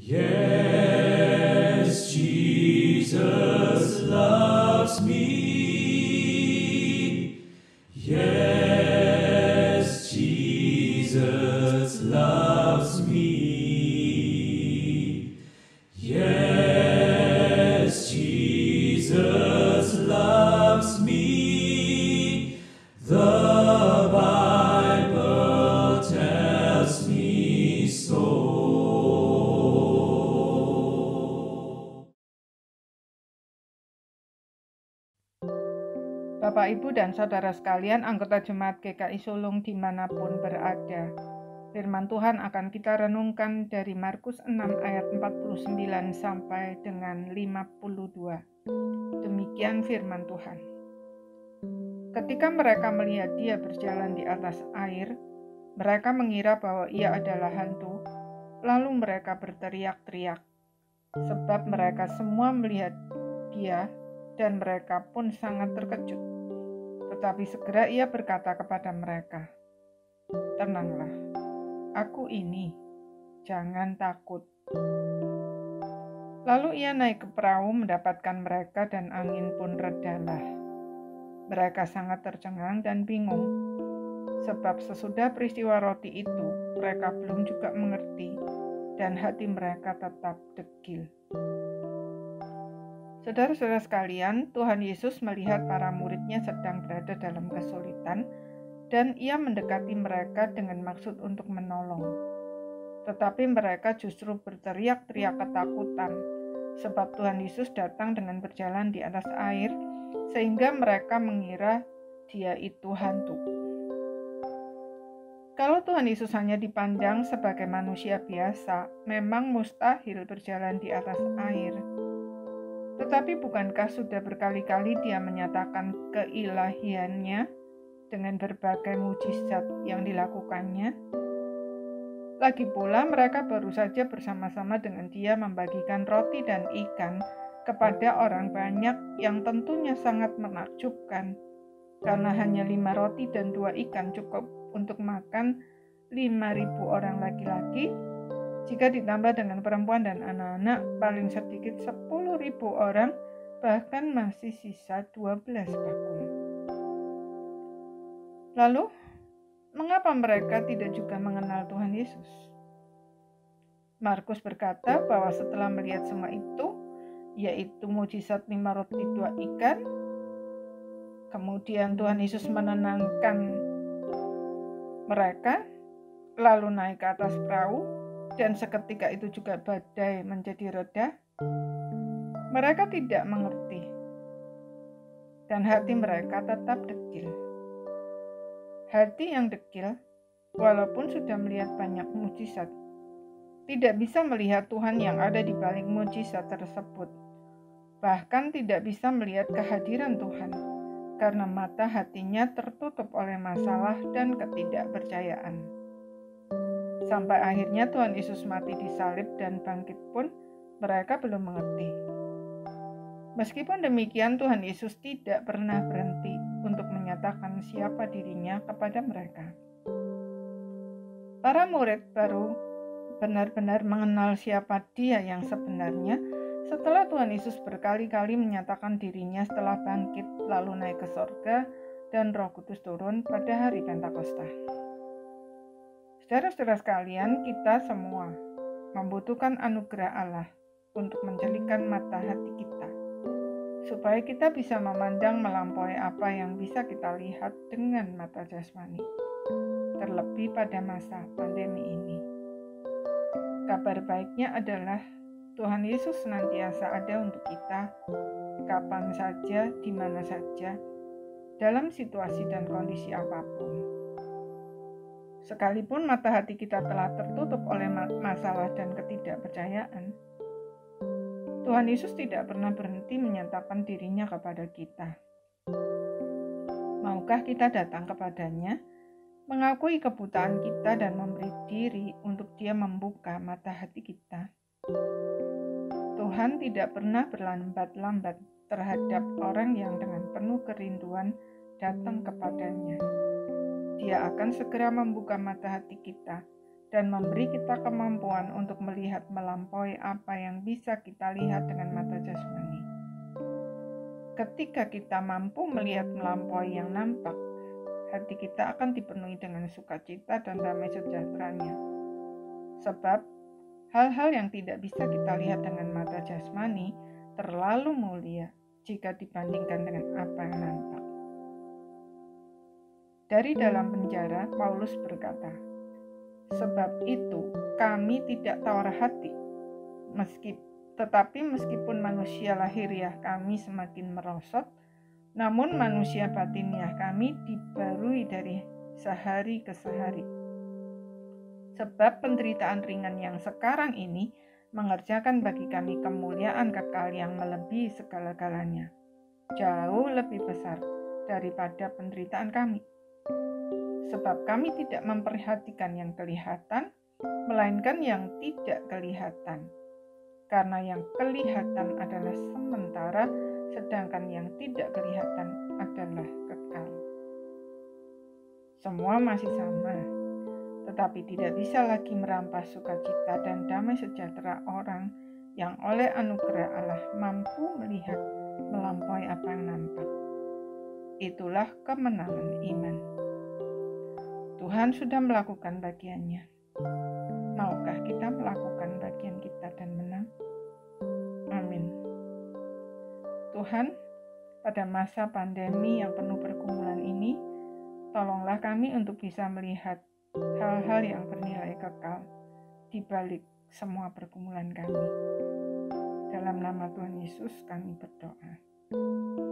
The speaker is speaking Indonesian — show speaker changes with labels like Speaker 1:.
Speaker 1: Yes, Jesus loves me. Yes, Jesus loves me. Yes, Jesus loves me. The Bible tells me so.
Speaker 2: Bapak, Ibu, dan Saudara sekalian, anggota Jemaat GKI Sulung dimanapun berada. Firman Tuhan akan kita renungkan dari Markus 6 ayat 49 sampai dengan 52. Demikian firman Tuhan. Ketika mereka melihat dia berjalan di atas air, mereka mengira bahwa ia adalah hantu. Lalu mereka berteriak-teriak, sebab mereka semua melihat dia dan mereka pun sangat terkejut. Tetapi segera ia berkata kepada mereka, "Tenanglah, aku ini, jangan takut." Lalu ia naik ke perahu mendapatkan mereka dan angin pun redalah. Mereka sangat tercengang dan bingung, sebab sesudah peristiwa roti itu mereka belum juga mengerti dan hati mereka tetap degil. Saudara-saudara sekalian, Tuhan Yesus melihat para muridnya sedang berada dalam kesulitan dan ia mendekati mereka dengan maksud untuk menolong. Tetapi mereka justru berteriak-teriak ketakutan, sebab Tuhan Yesus datang dengan berjalan di atas air, sehingga mereka mengira dia itu hantu. Kalau Tuhan Yesus hanya dipandang sebagai manusia biasa, memang mustahil berjalan di atas air. Tetapi bukankah sudah berkali-kali dia menyatakan keilahiannya dengan berbagai mujizat yang dilakukannya? Lagi pula mereka baru saja bersama-sama dengan dia membagikan roti dan ikan kepada orang banyak yang tentunya sangat menakjubkan, karena hanya 5 roti dan 2 ikan cukup untuk makan 5.000 orang laki-laki. Jika ditambah dengan perempuan dan anak-anak, paling sedikit 10.000 orang, bahkan masih sisa 12 bakul. Lalu, mengapa mereka tidak juga mengenal Tuhan Yesus? Markus berkata bahwa setelah melihat semua itu, yaitu mujizat 5 roti 2 ikan, kemudian Tuhan Yesus menenangkan mereka, lalu naik ke atas perahu, dan seketika itu juga badai menjadi reda. Mereka tidak mengerti, dan hati mereka tetap degil. Hati yang degil, walaupun sudah melihat banyak mujizat, tidak bisa melihat Tuhan yang ada di balik mujizat tersebut. Bahkan tidak bisa melihat kehadiran Tuhan, karena mata hatinya tertutup oleh masalah dan ketidakpercayaan. Sampai akhirnya Tuhan Yesus mati disalib dan bangkit pun mereka belum mengerti. Meskipun demikian, Tuhan Yesus tidak pernah berhenti untuk menyatakan siapa dirinya kepada mereka. Para murid baru benar-benar mengenal siapa Dia yang sebenarnya setelah Tuhan Yesus berkali-kali menyatakan dirinya setelah bangkit lalu naik ke sorga dan Roh Kudus turun pada hari Pentakosta. Saudara-saudara sekalian, kita semua membutuhkan anugerah Allah untuk menjelikan mata hati kita, supaya kita bisa memandang melampaui apa yang bisa kita lihat dengan mata jasmani, terlebih pada masa pandemi ini. Kabar baiknya adalah Tuhan Yesus senantiasa ada untuk kita, kapan saja, di mana saja, dalam situasi dan kondisi apapun. Sekalipun mata hati kita telah tertutup oleh masalah dan ketidakpercayaan, Tuhan Yesus tidak pernah berhenti menyatakan dirinya kepada kita. Maukah kita datang kepadanya, mengakui kebutaan kita dan memberi diri untuk Dia membuka mata hati kita? Tuhan tidak pernah berlambat-lambat terhadap orang yang dengan penuh kerinduan datang kepadanya. Dia akan segera membuka mata hati kita dan memberi kita kemampuan untuk melihat melampaui apa yang bisa kita lihat dengan mata jasmani. Ketika kita mampu melihat melampaui yang nampak, hati kita akan dipenuhi dengan sukacita dan damai sejahtera-Nya. Sebab hal-hal yang tidak bisa kita lihat dengan mata jasmani terlalu mulia jika dibandingkan dengan apa yang nampak. Dari dalam penjara, Paulus berkata, "Sebab itu kami tidak tawar hati, tetapi meskipun manusia lahiriah kami semakin merosot, namun manusia batiniah kami dibarui dari sehari ke sehari. Sebab penderitaan ringan yang sekarang ini mengerjakan bagi kami kemuliaan kekal yang melebihi segala-galanya, jauh lebih besar daripada penderitaan kami. Sebab kami tidak memperhatikan yang kelihatan, melainkan yang tidak kelihatan. Karena yang kelihatan adalah sementara, sedangkan yang tidak kelihatan adalah kekal." Semua masih sama, tetapi tidak bisa lagi merampas sukacita dan damai sejahtera orang yang oleh anugerah Allah mampu melihat melampaui apa yang nampak. Itulah kemenangan iman. Tuhan sudah melakukan bagiannya. Maukah kita melakukan bagian kita dan menang? Amin. Tuhan, pada masa pandemi yang penuh pergumulan ini, tolonglah kami untuk bisa melihat hal-hal yang bernilai kekal di balik semua pergumulan kami. Dalam nama Tuhan Yesus kami berdoa.